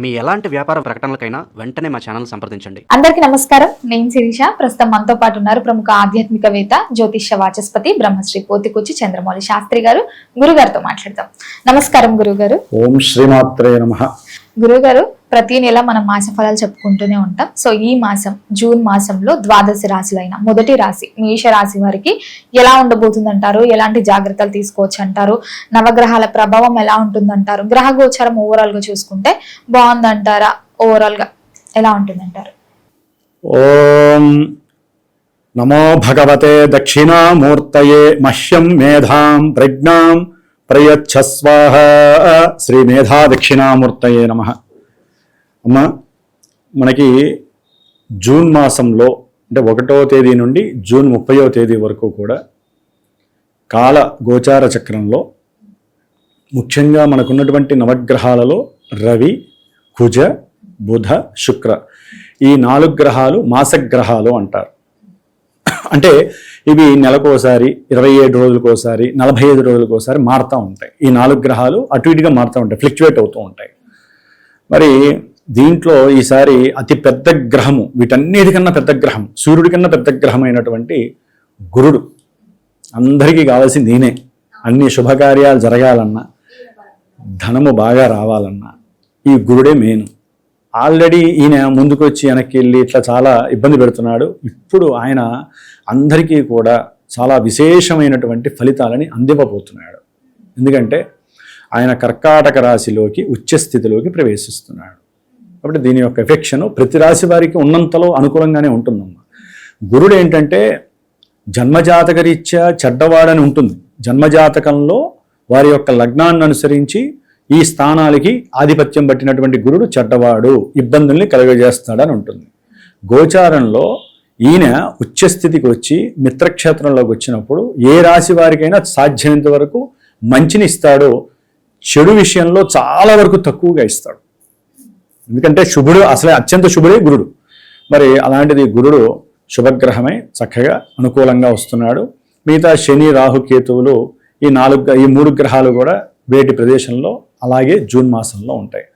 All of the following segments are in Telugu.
మీ ఎలాంటి వ్యాపార ప్రకటనలకైనా వెంటనే మా ఛానల్ సంప్రదించండి. అందరికీ నమస్కారం. నేను శిరీష. ప్రస్తుతం మనతో పాటు ఉన్నారు ప్రముఖ ఆధ్యాత్మికవేత్త, జ్యోతిష్య వాచస్పతి బ్రహ్మశ్రీ పోతికుచ్చి చంద్రమౌళి శాస్త్రి గారు. గురుగారితో మాట్లాడదాం. నమస్కారం గురుగారు. ఓం శ్రీమాత్రే నమః. గురుగారు, ప్రతి నెల మనం మాస ఫలాలు చెప్పుకుంటూనే ఉంటాం. సో ఈ మాసం జూన్ మాసంలో ద్వాదశ రాశులైన మొదటి రాశి మేష రాశి వారికి ఎలా ఉండబోతుందంటారు? ఎలాంటి జాగ్రత్తలు తీసుకోవచ్చు అంటారు? నవగ్రహాల ప్రభావం ఎలా ఉంటుందంటారు? గ్రహ గోచారం ఓవరాల్ గా చూసుకుంటే బాగుందంటారా? ఓవరాల్ గా ఎలా ఉంటుందంటారు? ఓం నమో భగవతే దక్షిణామూర్తయే మహ్యం మేధాం ప్రజ్ఞాం ప్రయచ్చ స్వాహ. శ్రీ మేధా దక్షిణామూర్తయే నమః. అమ్మ, మనకి జూన్ మాసంలో అంటే 1వ తేదీ నుండి జూన్ 30వ తేదీ వరకు కూడా కాల గోచార చక్రంలో ముఖ్యంగా మనకున్నటువంటి నవగ్రహాలలో రవి, కుజ, బుధ, శుక్ర ఈ 4 గ్రహాలు మాసగ్రహాలు అంటారు. అంటే ఇవి నెలకోసారి, 27 రోజులకోసారి, 45 రోజులకోసారి మారుతూ ఉంటాయి. ఈ 4 గ్రహాలు అటు ఇటుగా మారుతూ ఉంటాయి, ఫ్లక్చువేట్ అవుతూ ఉంటాయి. మరి దీంట్లో ఈసారి అతి పెద్ద గ్రహము, వీటన్నిటికన్నా పెద్ద గ్రహం, సూర్యుడి కన్నా పెద్ద గ్రహం అయినటువంటి గురుడు. అందరికీ కావాల్సింది ఈయనే. అన్ని శుభకార్యాలు జరగాలన్నా, ధనము బాగా రావాలన్నా ఈ గురుడే మెయిన్. ఆల్రెడీ ఈయన ముందుకు వచ్చి వెనక్కి వెళ్ళి ఇట్లా చాలా ఇబ్బంది పెడుతున్నాడు. ఇప్పుడు ఆయన అందరికీ కూడా చాలా విశేషమైనటువంటి ఫలితాలని అందివ్వబోతున్నాడు. ఎందుకంటే ఆయన కర్కాటక రాశిలోకి ఉచ్చస్థితిలోకి ప్రవేశిస్తున్నాడు. కాబట్టి దీని యొక్క ఎఫెక్షన్ ప్రతి రాశి వారికి ఉన్నంతలో అనుకూలంగానే ఉంటుందమ్మా. గురుడు ఏంటంటే జన్మజాతక రీత్యా చెడ్డవాడని ఉంటుంది. జన్మజాతకంలో వారి యొక్క లగ్నాన్ని అనుసరించి ఈ స్థానాలకి ఆధిపత్యం పట్టినటువంటి గురుడు చెడ్డవాడు, ఇబ్బందుల్ని కలుగజేస్తాడని ఉంటుంది. గోచారంలో ఈయన ఉచ్చస్థితికి వచ్చి మిత్రక్షేత్రంలోకి వచ్చినప్పుడు ఏ రాశి వారికైనా సాధ్యమైనంత వరకు మంచిని ఇస్తాడో, చెడు విషయంలో చాలా వరకు తక్కువగా ఇస్తాడు. ఎందుకంటే శుభుడు, అసలే అత్యంత శుభుడే గురుడు. మరి అలాంటిది గురుడు శుభగ్రహమై చక్కగా అనుకూలంగా వస్తున్నాడు. మిగతా శని, రాహు, కేతువులు ఈ 3 గ్రహాలు కూడా వేటి ప్రదేశంలో అలాగే జూన్ మాసంలో ఉంటాయి.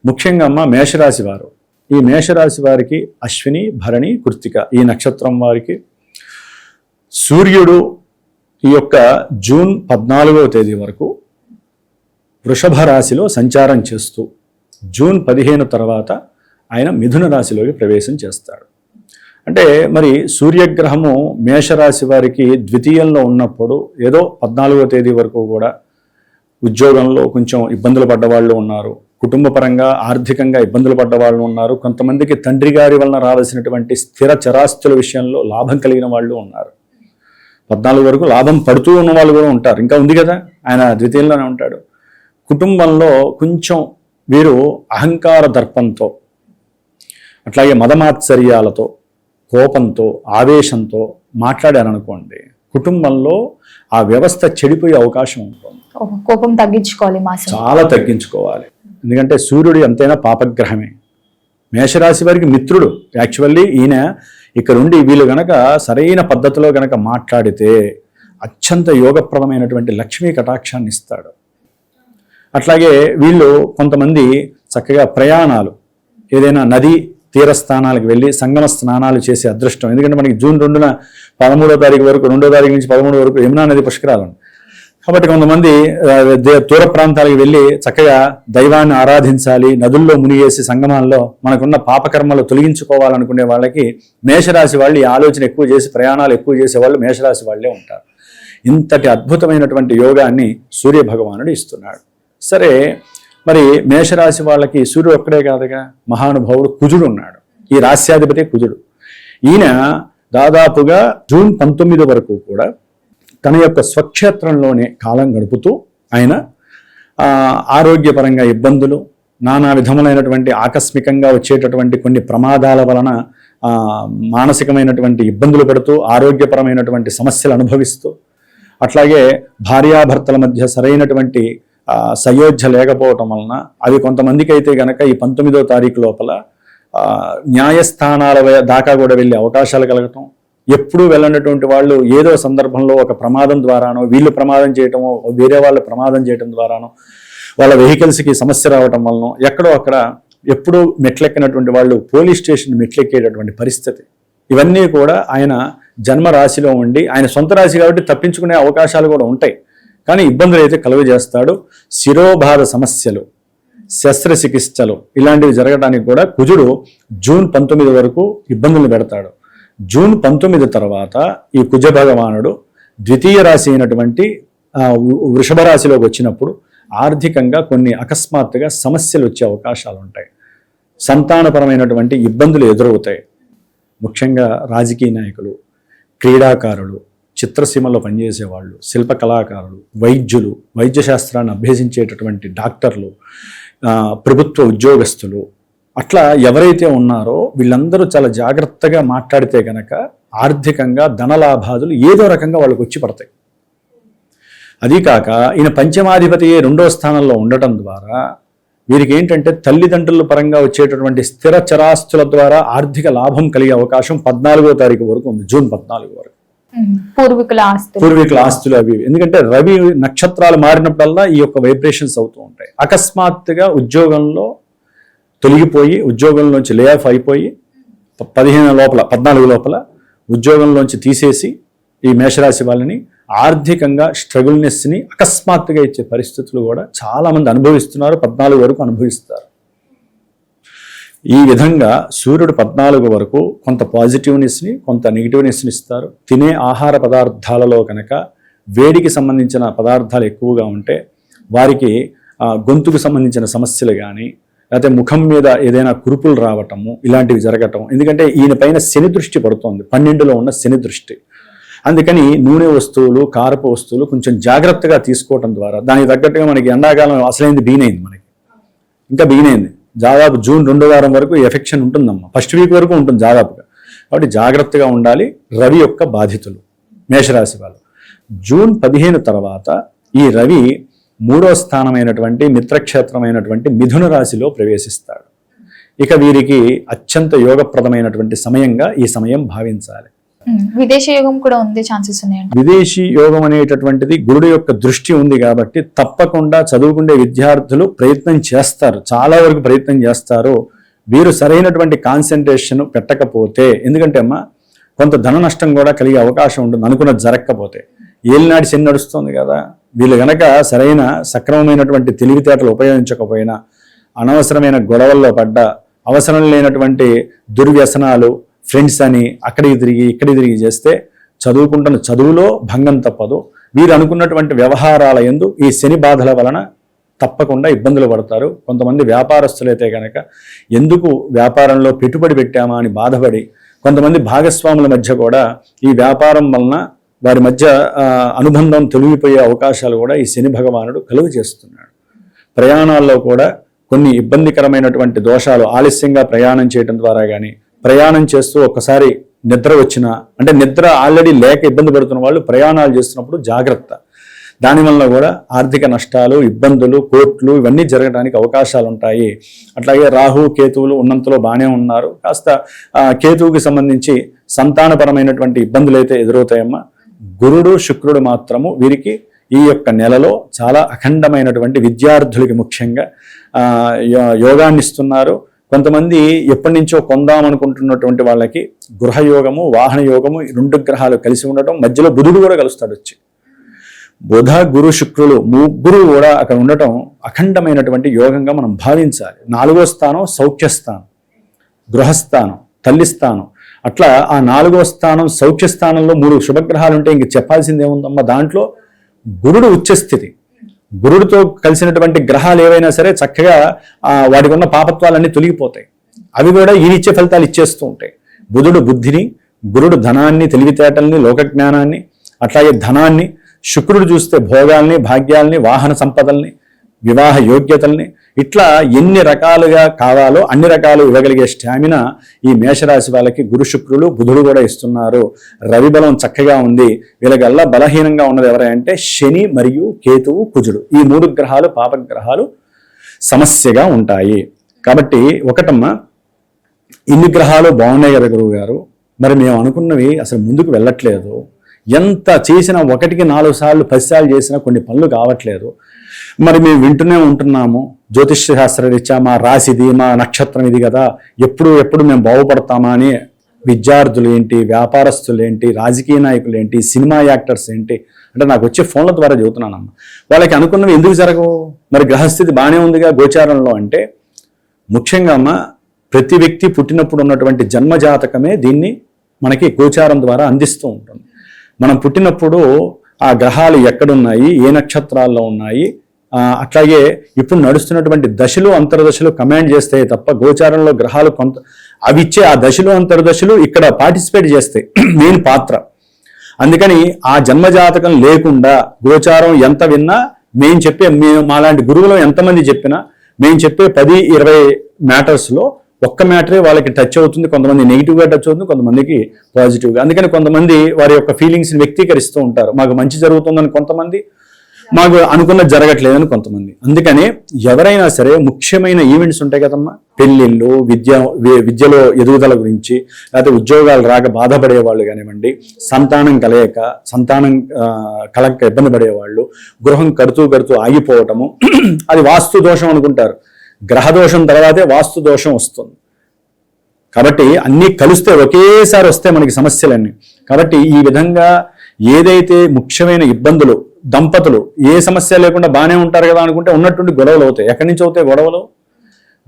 ముఖ్యంగా అమ్మ మేషరాశి వారు, ఈ మేషరాశి వారికి అశ్విని, భరణి, కృత్తిక ఈ నక్షత్రం వారికి సూర్యుడు ఈ యొక్క జూన్ 14వ తేదీ వరకు వృషభ రాశిలో సంచారం చేస్తూ జూన్ 15 తర్వాత ఆయన మిథున రాశిలోకి ప్రవేశం చేస్తాడు. అంటే మరి సూర్యగ్రహము మేషరాశి వారికి ద్వితీయంలో ఉన్నప్పుడు ఏదో 14వ తేదీ వరకు కూడా ఉద్యోగంలో కొంచెం ఇబ్బందులు పడ్డవాళ్ళు ఉన్నారు, కుటుంబ పరంగా ఆర్థికంగా ఇబ్బందులు పడ్డవాళ్ళు ఉన్నారు, కొంతమందికి తండ్రి గారి వలన రావాల్సినటువంటి స్థిర చరాస్తుల విషయంలో లాభం కలిగిన వాళ్ళు ఉన్నారు. 14 వరకు లాభం పడుతూ ఉన్న వాళ్ళు కూడా ఉంటారు. ఇంకా ఉంది కదా, ఆయన ద్వితీయంలోనే ఉంటాడు. కుటుంబంలో కొంచెం వీరు అహంకార దర్పంతో, అట్లాగే మదమాత్సర్యాలతో, కోపంతో, ఆవేశంతో మాట్లాడారనుకోండి, కుటుంబంలో ఆ వ్యవస్థ చెడిపోయే అవకాశం ఉంటుంది. కోపం తగ్గించుకోవాలి, చాలా తగ్గించుకోవాలి. ఎందుకంటే సూర్యుడు ఎంతైనా పాపగ్రహమే. మేషరాశి వారికి మిత్రుడు. యాక్చువల్లీ ఈయన ఇక్కడ ఉండి వీళ్ళు గనక సరైన పద్ధతిలో గనక మాట్లాడితే అత్యంత యోగప్రదమైనటువంటి లక్ష్మీ కటాక్షాన్ని ఇస్తాడు. అట్లాగే వీళ్ళు కొంతమంది చక్కగా ప్రయాణాలు, ఏదైనా నది తీరస్థానాలకు వెళ్ళి సంగమ స్నానాలు చేసే అదృష్టం. ఎందుకంటే మనకి జూన్ 2న 13వ తారీఖు వరకు, 2వ తారీఖు నుంచి 13 వరకు యమునా నది పుష్కరాలు. కాబట్టి కొంతమంది దూర ప్రాంతాలకు వెళ్ళి చక్కగా దైవాన్ని ఆరాధించాలి, నదుల్లో మునిగేసి సంగమాల్లో మనకున్న పాపకర్మలు తొలగించుకోవాలనుకునే వాళ్ళకి మేషరాశి వాళ్ళు ఈ ఆలోచన ఎక్కువ చేసి ప్రయాణాలు ఎక్కువ చేసే వాళ్ళు మేషరాశి వాళ్ళే ఉంటారు. ఇంతటి అద్భుతమైనటువంటి యోగాన్ని సూర్య భగవానుడు ఇస్తున్నాడు. సరే, మరి మేషరాశి వాళ్ళకి సూర్యుడు ఒక్కడే కాదుగా, మహానుభావుడు కుజుడు ఉన్నాడు. ఈ రాశ్యాధిపతి కుజుడు. ఈయన దాదాపుగా జూన్ 19 వరకు కూడా తన యొక్క స్వక్షేత్రంలోనే కాలం గడుపుతూ ఆయన ఆరోగ్యపరంగా ఇబ్బందులు, నానా విధములైనటువంటి ఆకస్మికంగా వచ్చేటటువంటి కొన్ని ప్రమాదాల వలన మానసికమైనటువంటి ఇబ్బందులు పడుతూ, ఆరోగ్యపరమైనటువంటి సమస్యలు అనుభవిస్తూ, అట్లాగే భార్యాభర్తల మధ్య సరైనటువంటి సయోధ్య లేకపోవటం వలన అవి కొంతమందికి అయితే గనక ఈ 19వ తారీఖు లోపల న్యాయస్థానాల దాకా కూడా వెళ్ళే అవకాశాలు కలగటం, ఎప్పుడూ వెళ్ళనటువంటి వాళ్ళు ఏదో సందర్భంలో ఒక ప్రమాదం ద్వారానో, వీళ్ళు ప్రమాదం చేయటమో, వేరే వాళ్ళు ప్రమాదం చేయటం ద్వారానో, వాళ్ళ వెహికల్స్కి సమస్య రావటం వలన ఎక్కడో అక్కడ ఎప్పుడూ మెట్లెక్కినటువంటి వాళ్ళు పోలీస్ స్టేషన్ మెట్లెక్కేటటువంటి పరిస్థితి. ఇవన్నీ కూడా ఆయన జన్మ రాశిలో ఉండి, ఆయన సొంత రాశి కాబట్టి తప్పించుకునే అవకాశాలు కూడా ఉంటాయి, కానీ ఇబ్బందులు అయితే కలుగజేస్తాడు. శిరోబాధ సమస్యలు, శస్త్రచికిత్సలు ఇలాంటివి జరగడానికి కూడా కుజుడు జూన్ 19 వరకు ఇబ్బందులు పెడతాడు. జూన్ 19 తర్వాత ఈ కుజ భగవానుడు ద్వితీయ రాశి అయినటువంటి వృషభ రాశిలోకి వచ్చినప్పుడు ఆర్థికంగా కొన్ని అకస్మాత్తుగా సమస్యలు వచ్చే అవకాశాలు ఉంటాయి. సంతానపరమైనటువంటి ఇబ్బందులు ఎదురవుతాయి. ముఖ్యంగా రాజకీయ నాయకులు, క్రీడాకారులు, చిత్రసీమలో పనిచేసేవాళ్ళు, శిల్ప కళాకారులు, వైద్యులు, వైద్యశాస్త్రాన్ని అభ్యసించేటటువంటి డాక్టర్లు, ప్రభుత్వ ఉద్యోగస్తులు, అట్లా ఎవరైతే ఉన్నారో వీళ్ళందరూ చాలా జాగ్రత్తగా మాట్లాడితే కనుక ఆర్థికంగా ధనలాభాదులు ఏదో రకంగా వాళ్ళకి వచ్చి పడతాయి. అదీ కాక ఈయన పంచమాధిపతి 2వ స్థానంలో ఉండటం ద్వారా వీరికి ఏంటంటే తల్లిదండ్రుల పరంగా వచ్చేటటువంటి స్థిర చరాస్తుల ద్వారా ఆర్థిక లాభం కలిగే అవకాశం 14వ తారీఖు వరకు ఉంది. జూన్ 14 వరకు పూర్వీకుల ఆస్తులు అవి. ఎందుకంటే రవి నక్షత్రాలు మారినప్పుడల్లా ఈ యొక్క వైబ్రేషన్స్ అవుతూ ఉంటాయి. అకస్మాత్తుగా ఉద్యోగంలో తొలగిపోయి, ఉద్యోగంలోంచి లే ఆఫ్ అయిపోయి 14 లోపల ఉద్యోగంలోంచి తీసేసి ఈ మేషరాశి వాళ్ళని ఆర్థికంగా స్ట్రగుల్నెస్ని అకస్మాత్తుగా ఇచ్చే పరిస్థితులు కూడా చాలామంది అనుభవిస్తున్నారు. 14 వరకు అనుభవిస్తారు. ఈ విధంగా సూర్యుడు 14 వరకు కొంత పాజిటివ్నెస్ని, కొంత నెగిటివ్నెస్ని ఇస్తారు. తినే ఆహార పదార్థాలలో కనుక వేడికి సంబంధించిన పదార్థాలు ఎక్కువగా ఉంటే వారికి గొంతుకు సంబంధించిన సమస్యలు కానీ, లేకపోతే ముఖం మీద ఏదైనా కురుపులు రావటము ఇలాంటివి జరగటం. ఎందుకంటే ఈయన పైన శని దృష్టి పడుతోంది, 12లో ఉన్న శని దృష్టి. అందుకని నూనె వస్తువులు, కారపు వస్తువులు కొంచెం జాగ్రత్తగా తీసుకోవటం ద్వారా దానికి తగ్గట్టుగా మనకి ఎండాకాలం అసలైంది బీనైంది, మనకి ఇంకా బీనైంది. దాదాపు జూన్ 2వ వారం వరకు ఎఫెక్షన్ ఉంటుందమ్మా, ఫస్ట్ వీక్ వరకు ఉంటుంది దాదాపుగా. కాబట్టి జాగ్రత్తగా ఉండాలి రవి యొక్క బాధితులు మేషరాశి వాళ్ళు. జూన్ 15 తర్వాత ఈ రవి 3వ స్థానమైనటువంటి మిత్రక్షేత్రమైనటువంటి మిథున రాశిలో ప్రవేశిస్తాడు. ఇక వీరికి అత్యంత యోగప్రదమైనటువంటి సమయంగా ఈ సమయం భావించాలి. విదేశీ యోగం కూడా ఉంది ఛాన్సెస్ ఉన్నాయండి. విదేశీ యోగం అనేటటువంటిది గురుడు యొక్క దృష్టి ఉంది కాబట్టి తప్పకుండా చదువుకునే విద్యార్థులు ప్రయత్నం చేస్తారు, చాలా వరకు ప్రయత్నం చేస్తారు. వీరు సరైనటువంటి కాన్సన్ట్రేషన్ పెట్టకపోతే, ఎందుకంటే అమ్మా కొంత ధన నష్టం కూడా కలిగే అవకాశం ఉంటుంది అనుకున్నది జరగకపోతే. ఏలినాటి శని నడుస్తుంది కదా, వీళ్ళు గనక సరైన సక్రమమైనటువంటి తెలివితేటలు ఉపయోగించకపోయినా, అనవసరమైన గొడవల్లో పడ్డ, అవసరం లేనటువంటి దుర్వ్యసనాలు, ఫ్రెండ్స్ అని అక్కడికి తిరిగి ఇక్కడికి తిరిగి చేస్తే చదువుకుంటున్న చదువులో భంగం తప్పదు. వీరు అనుకున్నటువంటి వ్యవహారాల యందు ఈ శని బాధల వలన తప్పకుండా ఇబ్బందులు పడతారు. కొంతమంది వ్యాపారస్తులైతే కనుక ఎందుకు వ్యాపారంలో పెట్టుబడి పెట్టామా అని బాధపడి, కొంతమంది భాగస్వాముల మధ్య కూడా ఈ వ్యాపారం వలన వారి మధ్య అనుబంధం తొలగిపోయే అవకాశాలు కూడా ఈ శని భగవానుడు కలుగు చేస్తున్నాడు. ప్రయాణాల్లో కూడా కొన్ని ఇబ్బందికరమైనటువంటి దోషాలు, ఆలస్యంగా ప్రయాణం చేయడం ద్వారా కానీ, ప్రయాణం చేస్తూ ఒక్కసారి నిద్ర వచ్చినా, అంటే నిద్ర ఆల్రెడీ లేక ఇబ్బంది పడుతున్న వాళ్ళు ప్రయాణాలు చేస్తున్నప్పుడు జాగ్రత్త. దానివల్ల కూడా ఆర్థిక నష్టాలు, ఇబ్బందులు, కోర్టులు ఇవన్నీ జరగడానికి అవకాశాలు ఉంటాయి. అట్లాగే రాహు కేతువులు ఉన్నంతలో బాగానే ఉన్నారు. కాస్త కేతువుకి సంబంధించి సంతానపరమైనటువంటి ఇబ్బందులు అయితే ఎదురవుతాయమ్మా. గురుడు శుక్రుడు మాత్రము వీరికి ఈ యొక్క నెలలో చాలా అఖండమైనటువంటి విద్యార్థులకి ముఖ్యంగా యోగాన్ని ఇస్తున్నారు. కొంతమంది ఎప్పటి నుంచో కొందామనుకుంటున్నటువంటి వాళ్ళకి గృహయోగము, వాహన యోగము 2 గ్రహాలు కలిసి ఉండటం, మధ్యలో బుధుడు కూడా కలుస్తాడు వచ్చి. బుధ, గురు, శుక్రులు ముగ్గురు కూడా అక్కడ ఉండటం అఖండమైనటువంటి యోగంగా మనం భావించాలి. 4వ స్థానం సౌఖ్యస్థానం, గృహస్థానం, తల్లి స్థానం. అట్లా ఆ 4వ స్థానం సౌఖ్యస్థానంలో 3 శుభగ్రహాలు ఉంటే ఇంక చెప్పాల్సింది ఏముందమ్మా. దాంట్లో గురుడు ఉచ్చస్థితి, గురుడితో కలిసినటువంటి గ్రహాలు ఏవైనా సరే చక్కగా వాటికి ఉన్న పాపత్వాలన్నీ తొలగిపోతాయి. అవి కూడా ఈయనిచ్చే ఫలితాలు ఇచ్చేస్తూ ఉంటాయి. బుధుడు బుద్ధిని, గురుడు ధనాన్ని, తెలివితేటల్ని, లోకజ్ఞానాన్ని, అట్లాగే ధనాన్ని, శుక్రుడు చూస్తే భోగాల్ని, భాగ్యాల్ని, వాహన సంపదల్ని, వివాహ యోగ్యతల్ని, ఇట్లా ఎన్ని రకాలుగా కావాలో అన్ని రకాలు ఇవ్వగలిగే స్టామినా ఈ మేషరాశి వాళ్ళకి గురు శుక్రులు బుధుడు కూడా ఇస్తున్నారు. రవి బలం చక్కగా ఉంది. వీళ్ళకల్లా బలహీనంగా ఉన్నది ఎవరంటే శని మరియు కేతువు, కుజుడు. ఈ 3 గ్రహాలు పాపగ్రహాలు సమస్యగా ఉంటాయి. కాబట్టి ఒకటమ్మా, ఇన్ని గ్రహాలు బాగున్నాయి కదా గురువు గారు, మరి మేము అనుకున్నవి అసలు ముందుకు వెళ్ళట్లేదు. ఎంత చేసినా 1కి 4 సార్లు 10 సార్లు చేసినా కొన్ని పనులు కావట్లేదు. మరి మేము వింటూనే ఉంటున్నాము, జ్యోతిష్య శాస్త్రరీత్యా మా రాశిది, మా నక్షత్రం ఇది కదా, ఎప్పుడు మేము బాగుపడతామా అని విద్యార్థులు ఏంటి, వ్యాపారస్తులు ఏంటి, రాజకీయ నాయకులు ఏంటి, సినిమా యాక్టర్స్ ఏంటి అంటే నాకు వచ్చే ఫోన్ల ద్వారా చెబుతున్నానమ్మా. వాళ్ళకి అనుకున్నవి ఎందుకు జరగవు? మరి గ్రహస్థితి బాగానే ఉందిగా గోచారంలో అంటే, ముఖ్యంగా అమ్మ ప్రతి వ్యక్తి పుట్టినప్పుడు ఉన్నటువంటి జన్మజాతకమే దీన్ని మనకి గోచారం ద్వారా అందిస్తూ ఉంటుంది. మనం పుట్టినప్పుడు ఆ గ్రహాలు ఎక్కడున్నాయి, ఏ నక్షత్రాల్లో ఉన్నాయి, అట్లాగే ఇప్పుడు నడుస్తున్నటువంటి దశలు అంతర్దశలు కమాండ్ చేస్తాయి తప్ప గోచారంలో గ్రహాలు కొంత అవి ఇచ్చే ఆ దశలు అంతర్దశలు ఇక్కడ పార్టిసిపేట్ చేస్తాయి మెయిన్ పాత్ర. అందుకని ఆ జన్మజాతకం లేకుండా గోచారం ఎంత విన్నా మాలాంటి గురువులు ఎంతమంది చెప్పినా మేము చెప్పే 10-20 మ్యాటర్స్లో ఒక్క మ్యాటరే వాళ్ళకి టచ్ అవుతుంది. కొంతమంది నెగిటివ్గా టచ్ అవుతుంది, కొంతమందికి పాజిటివ్గా. అందుకని కొంతమంది వారి యొక్క ఫీలింగ్స్ని వ్యక్తీకరిస్తూ ఉంటారు. మాకు మంచి జరుగుతుందని కొంతమంది, మాకు అనుకున్నది జరగట్లేదని కొంతమంది. అందుకని ఎవరైనా సరే ముఖ్యమైన ఈవెంట్స్ ఉంటాయి కదమ్మా, పెళ్ళిళ్ళు, విద్యలో ఎదుగుదల గురించి, లేకపోతే ఉద్యోగాలు రాక బాధపడే వాళ్ళు కానివ్వండి, సంతానం కలగక ఇబ్బంది పడేవాళ్ళు, గృహం కడుతూ ఆగిపోవటము, అది వాస్తు దోషం అనుకుంటారు. గ్రహదోషం తర్వాతే వాస్తు దోషం వస్తుంది. కాబట్టి అన్నీ కలిస్తే ఒకేసారి వస్తే మనకి సమస్యలన్నీ. కాబట్టి ఈ విధంగా ఏదైతే ముఖ్యమైన ఇబ్బందులు, దంపతులు ఏ సమస్య లేకుండా బాగానే ఉంటారు కదా అనుకుంటే ఉన్నటువంటి గొడవలు అవుతాయి. ఎక్కడి నుంచి అవుతాయి గొడవలు?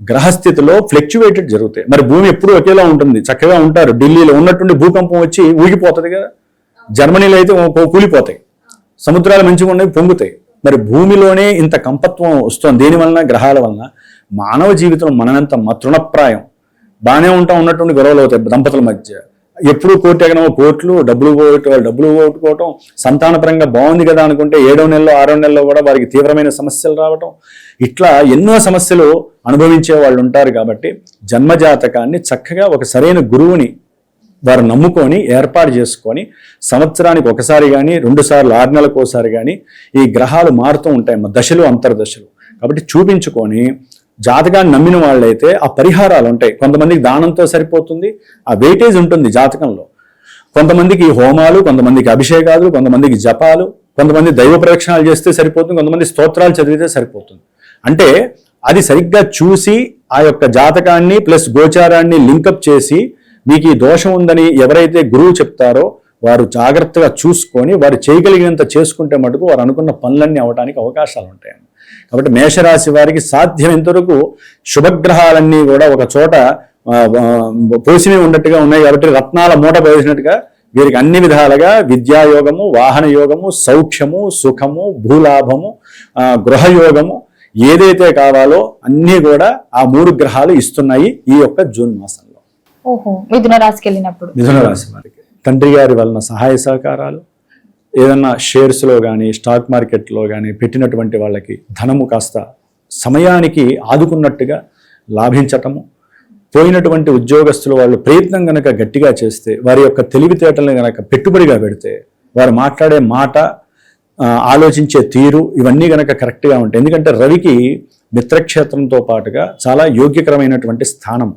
గ్రహస్థితిలో ఫ్లక్చువేటెడ్ జరుగుతాయి. మరి భూమి ఎప్పుడూ ఒకేలా ఉంటుంది, చక్కగా ఉంటారు. ఢిల్లీలో ఉన్నటువంటి భూకంపం వచ్చి ఊగిపోతుంది కదా, జర్మనీలో అయితే కూలిపోతాయి, సముద్రాలు మంచిగా ఉండేవి పొంగుతాయి. మరి భూమిలోనే ఇంత కంపత్వం వస్తుంది దేని వలన? గ్రహాల వలన. మానవ జీవితం మనమెంత తృణప్రాయం, బాగానే ఉంటాం, ఉన్నటువంటి గొడవలు అవుతాయి దంపతుల మధ్య. ఎప్పుడు కోర్టు ఎగనమో కోర్టులు, డబ్బులు పోగొట్టుకోవటం, సంతానపరంగా బాగుంది కదా అనుకుంటే 7వ నెలలో 6వ నెలలో కూడా వారికి తీవ్రమైన సమస్యలు రావటం, ఇట్లా ఎన్నో సమస్యలు అనుభవించే వాళ్ళు ఉంటారు. కాబట్టి జన్మజాతకాన్ని చక్కగా ఒక సరైన గురువుని వారు నమ్ముకొని ఏర్పాటు చేసుకొని సంవత్సరానికి ఒకసారి కానీ 2 సార్లు 6 నెలలకు ఒకసారి కానీ ఈ గ్రహాలు మారుతూ ఉంటాయి దశలు అంతర్దశలు. కాబట్టి చూపించుకొని జాతకాన్ని నమ్మిన వాళ్ళైతే ఆ పరిహారాలు ఉంటాయి. కొంతమందికి దానంతో సరిపోతుంది, ఆ వెయిటేజ్ ఉంటుంది జాతకంలో. కొంతమందికి హోమాలు, కొంతమందికి అభిషేకాలు, కొంతమందికి జపాలు, కొంతమంది దైవ ప్రదక్షిణాలు చేస్తే సరిపోతుంది, కొంతమంది స్తోత్రాలు చదివితే సరిపోతుంది. అంటే అది సరిగ్గా చూసి ఆ యొక్క జాతకాన్ని ప్లస్ గోచారాన్ని లింకప్ చేసి మీకు ఈ దోషం ఉందని ఎవరైతే గురువు చెప్తారో వారు జాగ్రత్తగా చూసుకొని వారు చేయగలిగినంత చేసుకుంటే మటుకు వారు అనుకున్న పనులన్నీ అవడానికి అవకాశాలు ఉంటాయి. కాబట్టి మేషరాశి వారికి సాధ్యమైనంతవరకు శుభగ్రహాలన్నీ కూడా ఒక చోట పోసినే ఉన్నట్టుగా ఉన్నాయి. కాబట్టి రత్నాల మూట పోసినట్టుగా వీరికి అన్ని విధాలుగా విద్యాయోగము, వాహన యోగము, సౌఖ్యము, సుఖము, భూలాభము, గృహయోగము ఏదైతే కావాలో అన్నీ కూడా ఆ 3 గ్రహాలు ఇస్తున్నాయి ఈ యొక్క జూన్ మాసంలో. ఓహో, మిథున రాశికి వెళ్ళినప్పుడు మిథున రాశి వారికి తండ్రి గారి వలన సహాయ సహకారాలు, ఏదన్నా షేర్స్లో కానీ స్టాక్ మార్కెట్లో కానీ పెట్టినటువంటి వాళ్ళకి ధనము కాస్త సమయానికి ఆదుకున్నట్టుగా లాభించటము, పోయినటువంటి ఉద్యోగస్తులు వాళ్ళు ప్రయత్నం కనుక గట్టిగా చేస్తే, వారి యొక్క తెలివితేటలను కనుక పెట్టుబడిగా పెడితే, వారు మాట్లాడే మాట, ఆలోచించే తీరు ఇవన్నీ కనుక కరెక్ట్గా ఉంటాయి. ఎందుకంటే రవికి మిత్రక్షేత్రంతో పాటుగా చాలా యోగ్యకరమైనటువంటి స్థానం.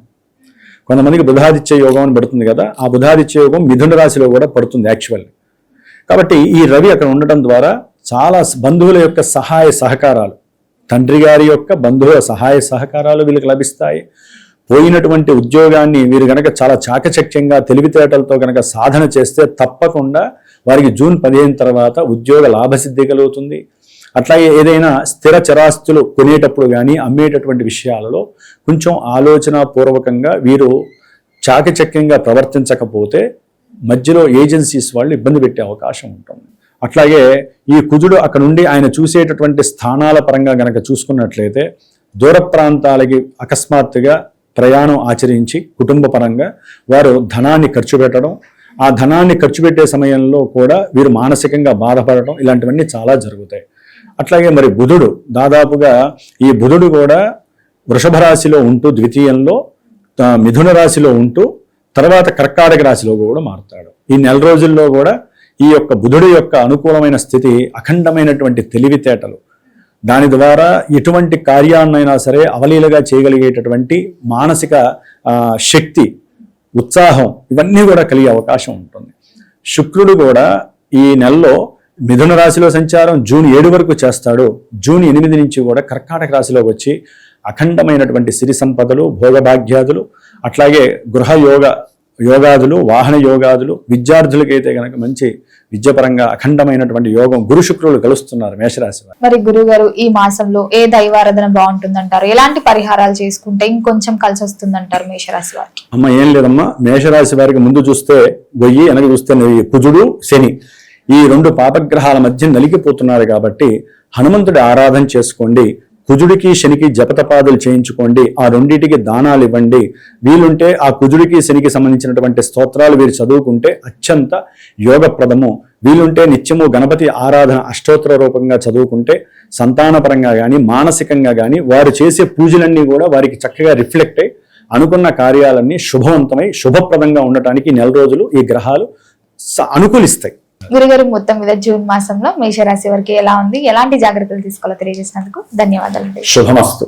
కొంతమందికి బుధాదిత్య యోగం అని పడుతుంది కదా, ఆ బుధాదిత్య యోగం మిథున రాశిలో కూడా పడుతుంది యాక్చువల్లీ. కాబట్టి ఈ రవి అక్కడ ఉండటం ద్వారా చాలా బంధువుల యొక్క సహాయ సహకారాలు, తండ్రి గారి యొక్క బంధువుల సహాయ సహకారాలు వీళ్ళకి లభిస్తాయి. పోయినటువంటి ఉద్యోగాన్ని వీరు కనుక చాలా చాకచక్యంగా తెలివితేటలతో కనుక సాధన చేస్తే తప్పకుండా వారికి జూన్ 15 తర్వాత ఉద్యోగ లాభసిద్ధి కలుగుతుంది. అట్లాగే ఏదైనా స్థిర చరాస్తులు కొనేటప్పుడు కానీ అమ్మేటటువంటి విషయాలలో కొంచెం ఆలోచన పూర్వకంగా వీరు చాకచక్యంగా ప్రవర్తించకపోతే మధ్యలో ఏజెన్సీస్ వాళ్ళు ఇబ్బంది పెట్టే అవకాశం ఉంటుంది. అట్లాగే ఈ కుజుడు అక్కడ నుండి ఆయన చూసేటటువంటి స్థానాల పరంగా గనక చూసుకున్నట్లయితే దూర ప్రాంతాలకి అకస్మాత్తుగా ప్రయాణం ఆచరించి కుటుంబ పరంగా వారు ధనాన్ని ఖర్చు పెట్టడం, ఆ ధనాన్ని ఖర్చు పెట్టే సమయంలో కూడా వీరు మానసికంగా బాధపడటం, ఇలాంటివన్నీ చాలా జరుగుతాయి. అట్లాగే మరి బుధుడు దాదాపుగా ఈ బుధుడు కూడా వృషభ రాశిలో ఉంటూ ద్వితీయంలో, మిథున రాశిలో ఉంటూ తర్వాత కర్కాటక రాశిలో కూడా మారుతాడు. ఈ నెల రోజుల్లో కూడా ఈ యొక్క బుధుడి యొక్క అనుకూలమైన స్థితి, అఖండమైనటువంటి తెలివితేటలు, దాని ద్వారా ఎటువంటి కార్యాన్నైనా సరే అవలీలగా చేయగలిగేటటువంటి మానసిక శక్తి, ఉత్సాహం ఇవన్నీ కూడా కలిగే అవకాశం ఉంటుంది. శుక్రుడు కూడా ఈ నెలలో మిథున రాశిలో సంచారం జూన్ 7 వరకు చేస్తాడో జూన్ 8 నుంచి కూడా కర్కాటక రాశిలోకి వచ్చి అఖండమైనటువంటి సిరి సంపదలు, భోగభాగ్యాదులు, అట్లాగే గృహ యోగాదులు, వాహన యోగాదులు, విద్యార్థులకైతే కనుక మంచి విద్యాపరంగా అఖండమైనటువంటి యోగం, గురు శుక్రులు కలుస్తున్నారు మేషరాశి వారు. మరి గురుగారు ఈ మాసంలో ఏ దైవారాధన బాగుంటుందంటారు? ఎలాంటి పరిహారాలు చేసుకుంటే ఇంకొంచెం కలిసి వస్తుందంటారు మేషరాశి వారికి? అమ్మ ఏం లేదమ్మా, మేషరాశి వారికి ముందు చూస్తే గొయ్యి, వెనక చూస్తే నెయ్యి, కుజుడు శని ఈ 2 పాపగ్రహాల మధ్య నలిగిపోతున్నారు కాబట్టి హనుమంతుడి ఆరాధన చేసుకోండి. కుజుడికి శనికి జపతపాదులు చేయించుకోండి. ఆ రెండింటికి దానాలు ఇవ్వండి. వీలుంటే ఆ కుజుడికి శనికి సంబంధించినటువంటి స్తోత్రాలు వీరు చదువుకుంటే అత్యంత యోగప్రదము. వీలుంటే నిత్యము గణపతి ఆరాధన అష్టోత్తర రూపంగా చదువుకుంటే సంతానపరంగా కానీ మానసికంగా కానీ వారు చేసే పూజలన్నీ కూడా వారికి చక్కగా రిఫ్లెక్ట్ అయి అనుకున్న కార్యాలన్నీ శుభవంతమై శుభప్రదంగా ఉండటానికి 4 రోజులు ఈ గ్రహాలు అనుకూలిస్తాయి. గురుగారు మొత్తం మీద జూన్ మాసంలో మేషరాశి వారికి ఎలా ఉంది, ఎలాంటి జాగ్రత్తలు తీసుకోవాలో తెలియజేసినందుకు ధన్యవాదాలు. శుభమస్తు.